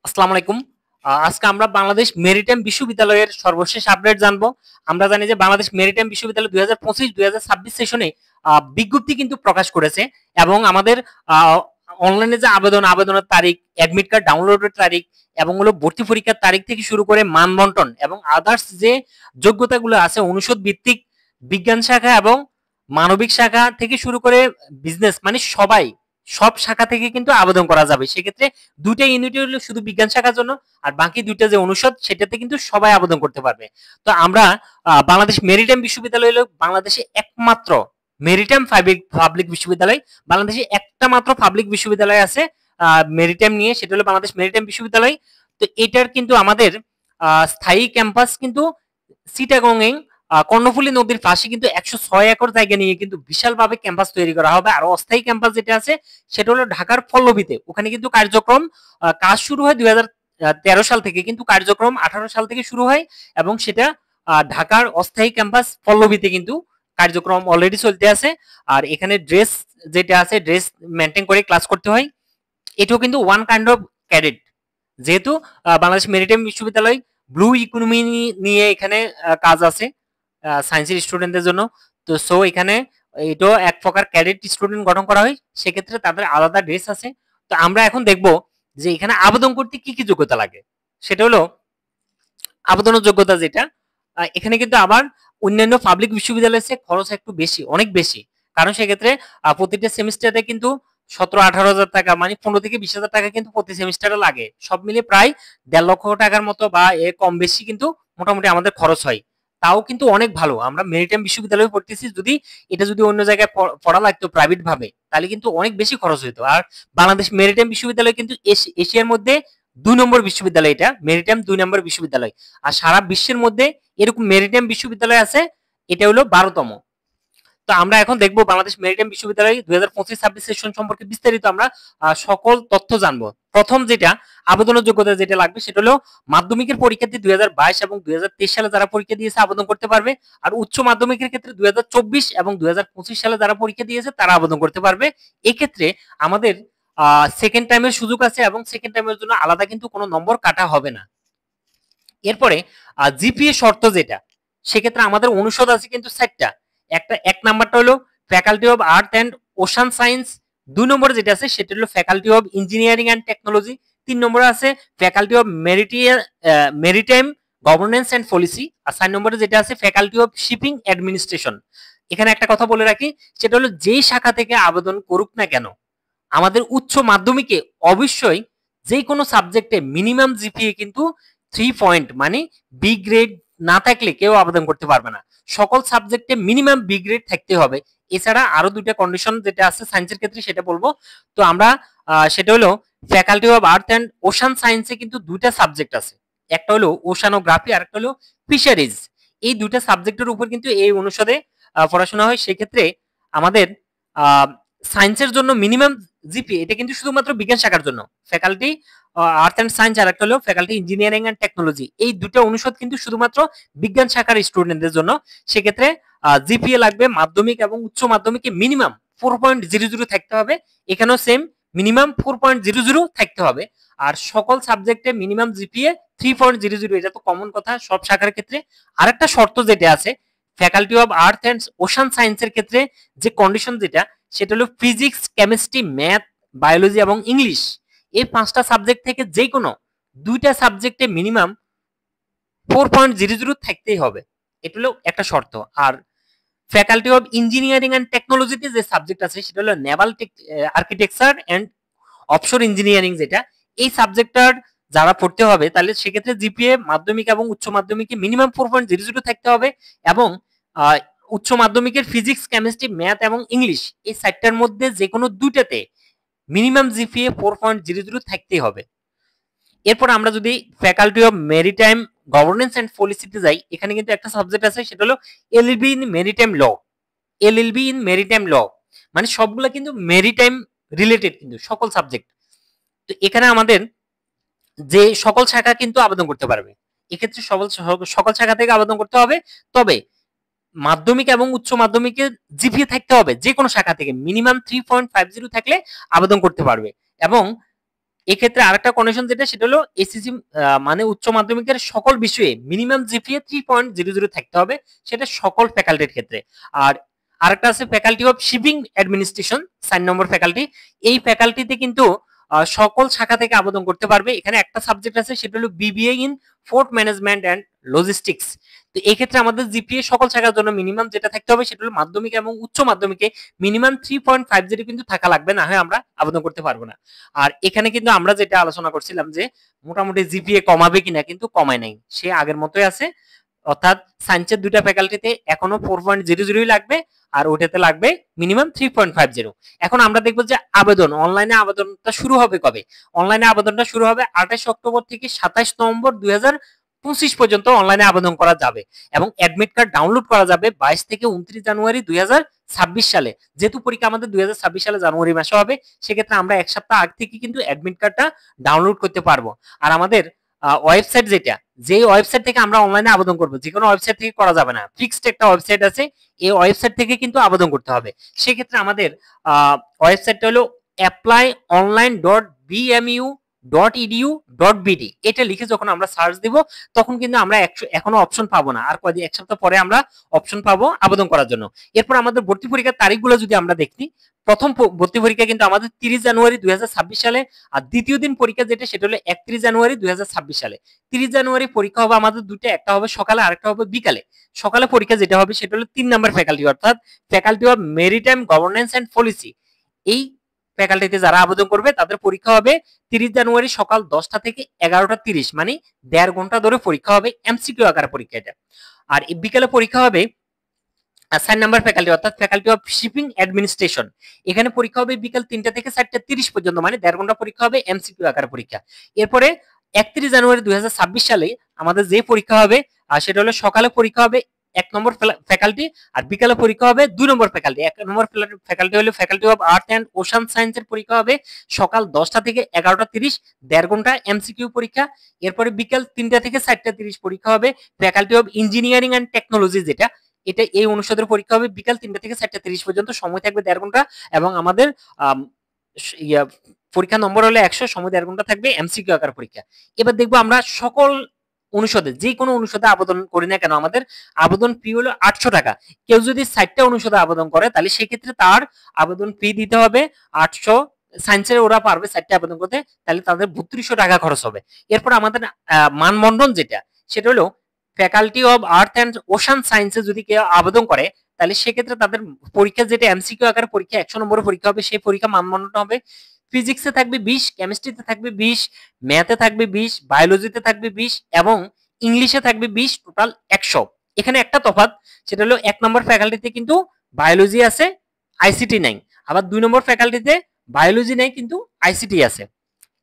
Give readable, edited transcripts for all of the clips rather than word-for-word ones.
আসসালামু আলাইকুম। আজকে আমরা বাংলাদেশ মেরিটাইম বিশ্ববিদ্যালয়ের সর্বশেষ আপডেট জানবো। আমরা জানি যে বাংলাদেশ মেরিটাইম বিশ্ববিদ্যালয় 2025-2026 সেশনে বিজ্ঞপ্তি কিন্তু প্রকাশ করেছে এবং আমাদের অনলাইনে যে আবেদনের তারিখ, অ্যাডমিট কার্ড ডাউনলোডের তারিখ এবং হলো ভর্তি পরীক্ষার তারিখ থেকে শুরু করে মান বন্টন এবং আদার্স যে যোগ্যতাগুলো আছে অনুষদ ভিত্তিক বিজ্ঞান শাখা এবং মানবিক শাখা থেকে শুরু করে বিজনেস মানে সব শাখা থেকে কিন্তু আবেদন করা যাবে। সেক্ষেত্রে দুইটা ইউনিট হলো শুধু বিজ্ঞান শাখার জন্য, আর বাকি দুইটা যে অনুষদ সেটাতে কিন্তু সবাই আবেদন করতে পারবে। তো আমরা বাংলাদেশ মেরিটাইম বিশ্ববিদ্যালয় হলো বাংলাদেশে একমাত্র মেরিটাইম পাবলিক বিশ্ববিদ্যালয়। বাংলাদেশে একটা মাত্র পাবলিক বিশ্ববিদ্যালয় আছে মেরিটাইম নিয়ে, সেটা হলো বাংলাদেশ মেরিটাইম বিশ্ববিদ্যালয়। তো এটার কিন্তু আমাদের স্থায়ী ক্যাম্পাস কিন্তু চিটাগং এ কর্ণফুলী নদীর পাশে কিন্তু 106 একর জায়গা নিয়ে কিন্তু বিশালভাবে ক্যাম্পাস তৈরি করা হবে। আর অস্থায়ী ক্যাম্পাস যেটা আছে সেটা হলো ঢাকার পল্লবীতে। ওখানে কিন্তু কার্যক্রম কাজ শুরু হয় 2013 সাল থেকে, কিন্তু কার্যক্রম 18 সাল থেকে শুরু হয় এবং সেটা ঢাকার অস্থায়ী ক্যাম্পাস পল্লবীতে কিন্তু কার্যক্রম অলরেডি চলতে আছে। আর এখানে ড্রেস যেটা আছে, ড্রেস মেনটেন করে ক্লাস করতে হয়। এটাও কিন্তু ওয়ান কাইন্ড অফ ক্যাডেট, যেহেতু বাংলাদেশ মেরিটাইম বিশ্ববিদ্যালয় ব্লু ইকোনমি নিয়ে এখানে কাজ আছে সায়েন্সের স্টুডেন্টদের জন্য। তো সো এখানে এটাও এক প্রকার ক্যাডেট স্টুডেন্ট গঠন করা হয়, সেক্ষেত্রে তাদের আলাদা ড্রেস আছে। তো আমরা এখন দেখব যে এখানে আবেদন করতে কি কি যোগ্যতা লাগে। সেটা হলো আবেদনের যোগ্যতা যেটা, এখানে কিন্তু আবার অন্যান্য পাবলিক বিশ্ববিদ্যালয়ের চেয়ে খরচ একটু বেশি, অনেক বেশি। কারণ সেক্ষেত্রে প্রতিটা সেমিস্টারে কিন্তু 17-18 হাজার টাকা মানে 15 থেকে 20 হাজার টাকা কিন্তু প্রতি সেমিস্টারে লাগে। সব মিলে প্রায় 1.5 লক্ষ টাকার মতো বা এর কম বেশি কিন্তু মোটামুটি আমাদের খরচ হয়। তাও কিন্তু অনেক ভালো, আমরা মেরিটাইম বিশ্ববিদ্যালয়ে পড়তেছি। যদি অন্য জায়গায় পড়া লাগতো প্রাইভেট ভাবে তাহলে কিন্তু অনেক বেশি খরচ হতো। আর বাংলাদেশ মেরিটাইম বিশ্ববিদ্যালয় কিন্তু এশিয়ার মধ্যে 2 নম্বর বিশ্ববিদ্যালয়, এটা মেরিটাইম 2 নম্বর বিশ্ববিদ্যালয়। আর সারা বিশ্বের মধ্যে এরকম মেরিটাইম বিশ্ববিদ্যালয় আছে, এটা হলো 12তম। তো আমরা এখন দেখবো বাংলাদেশ মেরিটাইম বিশ্ববিদ্যালয় 2025-26 সেশন সম্পর্কে বিস্তারিত আমরা সকল তথ্য জানবো। প্রথম যেটা আবেদনের যোগ্যতা যেটা লাগবে সেটা হলো মাধ্যমিকের পরীক্ষার্থী 2022 এবং 2023 সালে যারা পরীক্ষা দিয়েছে আবেদন করতে পারবে। আর উচ্চ মাধ্যমিকের ক্ষেত্রে 2024 এবং 2025 সালে যারা পরীক্ষা দিয়েছে তারা আবেদন করতে পারবে। এক্ষেত্রে আমাদের সেকেন্ড টাইমের সুযোগ আছে এবং সেকেন্ড টাইমের জন্য আলাদা কিন্তু কোনো নম্বর কাটা হবে না। এরপরে জিপিএ শর্ত যেটা, সেক্ষেত্রে আমাদের অনুষদ আছে কিন্তু 4টা। এক নাম্বারটা হলো faculty of earth and ocean science. 2 নম্বরে যেটা আছে সেটা হলো faculty of engineering and technology. 3 নম্বরে আছে faculty of maritime governance and policy. আর 4 নম্বরে যেটা আছে ফ্যাকাল্টি অফ শিপিং অ্যাডমিনিস্ট্রেশন। এখানে একটা কথা বলে রাখি, সেটা হলো যেই শাখা থেকে আবেদন করুক না কেন, আমাদের উচ্চ মাধ্যমিকে অবশ্যই যে কোনো সাবজেক্টে মিনিমাম জিপিএ কিন্তু 3 পয়েন্ট মানে বি গ্রেড না থাকলে কেউ আবেদন করতে পারবে না। সকল সাবজেক্টে মিনিমাম বি গ্রেড থাকতে হবে। এছাড়া আরো দুইটা কন্ডিশন যেটা আছে সায়েন্সের ক্ষেত্রে সেটা বলবো। তো আমরা সেটা হলো faculty of earth and ocean সায়েন্সে কিন্তু দুইটা সাবজেক্ট আছে, একটা হলো ওশানোগ্রাফি আর একটা হলো ফিশারিজ। এই দুইটা সাবজেক্টের উপর কিন্তু এই অনুষদে পড়াশোনা হয়। সেক্ষেত্রে আমাদের সায়েন্সের জন্য মিনিমাম জিপি, এটা কিন্তু শুধুমাত্র বিজ্ঞান শাখার জন্য, ফ্যাকাল্টি আর্থ অ্যান্ড সায়েন্স আর একটা হলো ফ্যাকাল্টি ইঞ্জিনিয়ারিং অ্যান্ড টেকনোলজি। এই দুটো অনুষদ কিন্তু শুধুমাত্র বিজ্ঞান শাখার স্টুডেন্টদের জন্য। সেক্ষেত্রে জিপিএ লাগবে মাধ্যমিক এবং উচ্চ মাধ্যমিকে মিনিমাম 4.00 থাকতে হবে। এখানেও সেম মিনিমাম 4.00 থাকতে হবে। আর সকল সাবজেক্টে মিনিমাম জিপিএ 3.00, এটা তো কমন কথা সব শাখার ক্ষেত্রে। আরেকটা শর্ত যেটা আছে faculty of earth and ocean সায়েন্সের ক্ষেত্রে যে কন্ডিশন যেটা, সেটা হলো ফিজিক্স, কেমিস্ট্রি, ম্যাথ, বায়োলজি এবং ইংলিশ, এই 5টা সাবজেক্ট থেকে যে কোনো 2টা সাবজেক্টে মিনিমাম 4.00 থাকতেই হবে। এটা হলো একটা শর্ত। আর ফ্যাকাল্টি অফ ইঞ্জিনিয়ারিং অ্যান্ড টেকনোলজিতে যে সাবজেক্ট আছে সেটা হলো Naval architecture and offshore engineering, যেটা এই সাবজেক্টটার যারা পড়তে হবে তাহলে সেক্ষেত্রে জিপিএ মাধ্যমিক এবং উচ্চ মাধ্যমিকে মিনিমাম 4.00 থাকতে হবে। এবং উচ্চ মাধ্যমিকের ফিজিক্স, কেমিস্ট্রি, ম্যাথ এবং ইংলিশ এই 4টার মধ্যে যে কোনো 2টাতে মিনিমাম জিপিএ 4.00 থাকতেই হবে। এরপর আমরা যদি faculty of maritime governance and পলিসিতে যাই, এখানে কিন্তু একটা সাবজেক্ট আছে সেটা হলো LLB in maritime law. LLB in maritime law মানে সবগুলো কিন্তু মেরিটাইম রিলেটেড কিন্তু সকল সাবজেক্ট। তো এখানে আমাদের যে সকল শাখা কিন্তু আবেদন করতে পারবে। এক্ষেত্রে সকল শাখা থেকে আবেদন করতে হবে। তবে মাধ্যমিক এবং উচ্চ মাধ্যমিকে জিপিএ থাকতে হবে যে কোনো শাখা থেকে মিনিমাম 3.50 থাকলে আবেদন করতে পারবে। এবং এক্ষেত্রে আরেকটা কন্ডিশন যেটা সেটা হলো এসএসসি মানে উচ্চ মাধ্যমিকের সকল বিষয়ে মিনিমাম জিপিএ 3.00 থাকতে হবে, সেটা সকল ফ্যাকাল্টির ক্ষেত্রে। আর আরেকটা আছে ফ্যাকাল্টি অফ শিপিং অ্যাডমিনিস্ট্রেশন 4 নম্বর ফ্যাকাল্টি। এই ফ্যাকাল্টিতে কিন্তু সকল শাখা থেকে আবেদন করতে পারবে। এখানে একটা সাবজেক্ট আছে সেটা হলো BBA in port management and logistics. তো এই ক্ষেত্রে আমাদের জিপিএ সকল শাখার জন্য মিনিমাম যেটা থাকতে হবে সেটা হলো মাধ্যমিক এবং উচ্চ মাধ্যমিকে মিনিমাম 3.50 কিন্তু থাকা লাগবে, না হয় আমরা আবেদন করতে পারবো না। আর এখানে কিন্তু আমরা যেটা আলোচনা করছিলাম যে মোটামুটি জিপিএ কমাবে কিনা, কিন্তু কমায় নাই, সে আগের মতোই আছে। অর্থাৎ সায়েন্সের দুইটা ফ্যাকাল্টিতে এখনো 4.00 লাগবে, আর ওটাতে লাগবে মিনিমাম 3.50। এখন আমরা দেখবো যে আবেদন, অনলাইনে আবেদনটা শুরু হবে কবে। অনলাইনে আবেদনটা শুরু হবে 28 অক্টোবর থেকে 27 নভেম্বর 2025 পর্যন্ত অনলাইনে আবেদন করা যাবে, এবং অ্যাডমিট কার্ড ডাউনলোড করা যাবে 22 থেকে 29 জানুয়ারি 2026 সালে। যেহেতু পরীক্ষা আমাদের 2026 সালে জানুয়ারি মাসে হবে, সেক্ষেত্রে আমরা এক সপ্তাহ আগ থেকে কিন্তু অ্যাডমিট কার্ডটা ডাউনলোড করতে পারবো। আর আমাদের ওয়েবসাইট যেটা, যে ওয়েবসাইট থেকে আমরা অনলাইনে আবেদন করব, যে কোনো ওয়েবসাইট থেকে করা যাবে না, ফিক্সড একটা ওয়েবসাইট আছে, এই ওয়েবসাইট থেকে কিন্তু আবেদন করতে হবে। সেক্ষেত্রে আমাদের ওয়েবসাইটটা হলো applyonline.bmu.edu.bd। এটা লিখে যখন আমরা সার্চ দিব তখন কিন্তু আমরা এখনো অপশন পাবো না, আর কয়েকদিন এক সপ্তাহ পরে আমরা অপশন পাবো আবেদন করার জন্য। এরপর আমাদের ভর্তি পরীক্ষার তারিখগুলো যদি আমরা দেখি, প্রথম ভর্তি পরীক্ষা কিন্তু আমাদের 30 জানুয়ারি 2026 সালে, আর দ্বিতীয় দিন পরীক্ষা যেটা সেটা হলো 31 জানুয়ারি 2026 সালে। 30 জানুয়ারি পরীক্ষা হবে আমাদের দুটো, একটা হবে সকালে আর একটা হবে বিকালে। সকালে পরীক্ষা যেটা হবে সেটা হলো 3 নম্বর ফ্যাকাল্টি, অর্থাৎ faculty of maritime governance and policy. এই ফ্যাকাল্টিতে যারা আবেদন করবে তাদের পরীক্ষা হবে 30 জানুয়ারি সকাল 10টা থেকে 11টা 30, মানে 1.5 ঘন্টা ধরে পরীক্ষা হবে, এমসিকিউ আকারে পরীক্ষা এটা। আর বিকালে পরীক্ষা হবে 4 নম্বর ফ্যাকাল্টি, অর্থাৎ ফ্যাকাল্টি অফ শিপিং অ্যাডমিনিস্ট্রেশন। এখানে পরীক্ষা হবে বিকাল 3টা থেকে 4টা 30 পর্যন্ত, মানে 1.5 ঘন্টা পরীক্ষা হবে, এমসিকিউ আকারে পরীক্ষা। এরপরে 31 জানুয়ারি 2026 সালে আমাদের যে পরীক্ষা হবে সেটা হলো সকালে পরীক্ষা হবে 1 নম্বর ফ্যাকাল্টি, আর বিকালে পরীক্ষা হবে 2 নম্বর ফ্যাকাল্টি। 1 নম্বর ফ্যাকাল্টি হলো faculty of earth and ocean সায়েন্সের পরীক্ষা হবে সকাল 10টা থেকে 11টা 30, 1.5 ঘন্টা এমসিকিউ পরীক্ষা। এরপরে বিকাল 3টা থেকে 4টা 30 পরীক্ষা হবে faculty of engineering and technology যেটা, এটা এই অনুষদের পরীক্ষা হবে বিকাল 3টা থেকে 4টা 30 পর্যন্ত, সময় থাকবে 1.5 ঘন্টা, এবং আমাদের পরীক্ষা নম্বর হলে 100, সময় 1.5 ঘন্টা থাকবে, এমসিকিউ আকার পরীক্ষা। এবার দেখবো আমরা সকল অনুষদে, যে কোনো অনুষদে আবেদন করি না কেন, আমাদের আবেদন ফি হলো 800 টাকা। কেউ যদি 4টা অনুষদে আবেদন করে তাহলে সেক্ষেত্রে তার আবেদন ফি দিতে হবে 800। সায়েন্সের ওরা পারবে 4টা আবেদন করতে, তাহলে তাদের 3200 টাকা খরচ হবে। এরপর আমাদের মানবন্ধন যেটা সেটা হলো faculty of earth and ocean সায়েন্সে যদি কেউ আবেদন করে তাহলে সেক্ষেত্রে তাদের পরীক্ষা যেটা এমসিকিউ আকারে পরীক্ষা 100 নম্বরের পরীক্ষা হবে, সেই পরীক্ষা মানবন্ধন হবে। ফিজিক্সে থাকবে 20, কেমিস্ট্রিতে থাকবে 20, ম্যাথে থাকবে 20, বায়োলজিতে থাকবে 20, এবং ইংলিশে থাকবে 20, টোটাল 100। এখানে একটা তফাৎ, সেটা হলো 1 নম্বর ফ্যাকাল্টিতে কিন্তু বায়োলজি আছে, আইসিটি নাই, আবার 2 নম্বর ফ্যাকাল্টিতে বায়োলজি নেই কিন্তু আইসিটি আছে,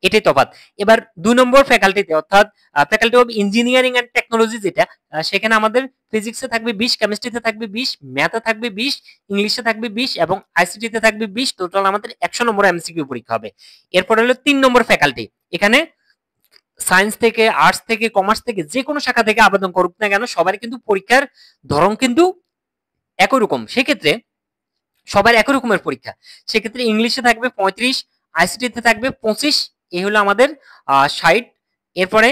এটাই তফাৎ। এবার 2 নম্বর ফ্যাকাল্টিতে, অর্থাৎ faculty of engineering and technology যেটা, সেখানে আমাদের ফিজিক্সে থাকবে 20, কেমিস্ট্রিতে থাকবে 20, ম্যাথে থাকবে 20, ইংলিশে থাকবে 20, এবং আইসিটিতে থাকবে 20, টোটাল আমাদের 100 নম্বর এমসিকিউ পরীক্ষা হবে। এরপর হলো 3 নম্বর ফ্যাকাল্টি, এখানে সায়েন্স থেকে, আর্টস থেকে, কমার্স থেকে, যে কোনো শাখা থেকে আবেদন করুক না কেন সবার কিন্তু পরীক্ষার ধরন কিন্তু একই রকম, সেক্ষেত্রে সবার একই রকমের পরীক্ষা। সেক্ষেত্রে ইংলিশে থাকবে 35, আইসিটিতে থাকবে 25, এই হলো আমাদের 60। এরপরে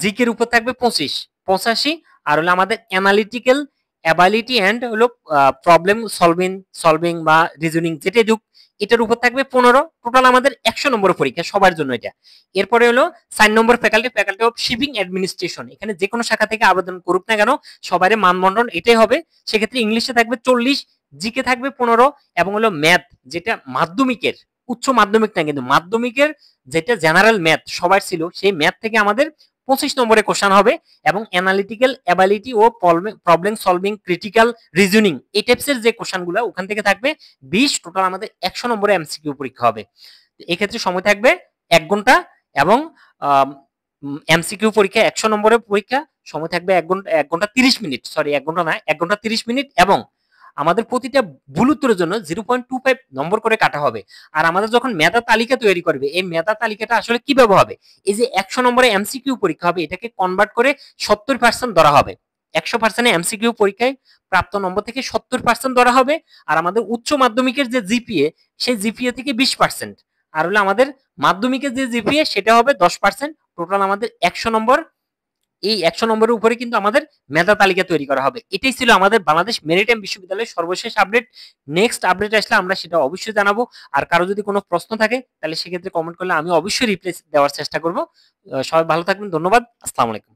জিকের উপর থাকবে 25, 85, আর হলো আমাদের অ্যানালিটিক্যাল অ্যাবিলিটি এন্ড হলো প্রবলেম সলভিং বা রিজনিং যেটা যুগ, এটার উপর থাকবে 15। টোটাল আমাদের 100 নম্বরের পরীক্ষা সবার জন্য এটা। এরপরে হলো 4 নম্বর faculty, faculty of shipping administration. এখানে যে কোনো শাখা থেকে আবেদন করুক না কেন সবারই মানবন্ধন এটাই হবে। সেক্ষেত্রে ইংলিশে থাকবে 40, জিকে থাকবে 15, এবং হলো ম্যাথ যেটা মাধ্যমিকের, উচ্চ মাধ্যমিক না কিন্তু মাধ্যমিকের যেটা জেনারেল ম্যাথ সবার ছিল, সেই ম্যাথ থেকে আমাদের 25 নম্বরে কোশ্চেন হবে, এবং অ্যানালিটিক্যাল অ্যাবিলিটি ও প্রবলেম সলভিং, ক্রিটিক্যাল রিজনিং, এই টাইপসের যে কোশ্চেনগুলো ওখান থেকে থাকবে 20। টোটাল আমাদের 100 নম্বরে এমসিকিউ পরীক্ষা হবে। এক্ষেত্রে সময় থাকবে 1 ঘন্টা, এবং এমসিকিউ পরীক্ষা 100 নম্বরের পরীক্ষা, সময় থাকবে 1 ঘন্টা 30 মিনিট, সরি 1 ঘন্টা না, 1 ঘন্টা 30 মিনিট, এবং আমাদের প্রতিটা ভুল উত্তরের জন্য 0.25 নম্বর করে কাটা হবে। আর আমাদের যখন মেধা তালিকা তৈরি করবে, এই মেধা তালিকাটা আসলে কিভাবে হবে, এই যে 100 নম্বরে এমসিকিউ পরীক্ষা হবে এটাকে কনভার্ট করে 70% ধরা হবে। 100% এমসিকিউ পরীক্ষায় প্রাপ্ত নম্বর থেকে 70% ধরা হবে, আর আমাদের উচ্চ মাধ্যমিকের যে জিপিএ, সেই জিপিএ থেকে 20%, আর হলো আমাদের মাধ্যমিকের যে জিপিএ সেটা হবে 10%। টোটাল আমাদের 100 নম্বর। এই 100 নম্বরের উপরে কিন্তু আমাদের মেধা তালিকা তৈরি করা হবে। এটাই ছিল আমাদের বাংলাদেশ মেরিটাইম বিশ্ববিদ্যালয়ের সর্বশেষ আপডেট। নেক্সট আপডেট আসলে আমরা সেটা অবশ্যই জানাবো। আর কারো যদি কোনো প্রশ্ন থাকে তাহলে সেক্ষেত্রে কমেন্ট করলে আমি অবশ্যই রিপ্লাই দেওয়ার চেষ্টা করব। সবাই ভালো থাকবেন, ধন্যবাদ, আসসালামু আলাইকুম।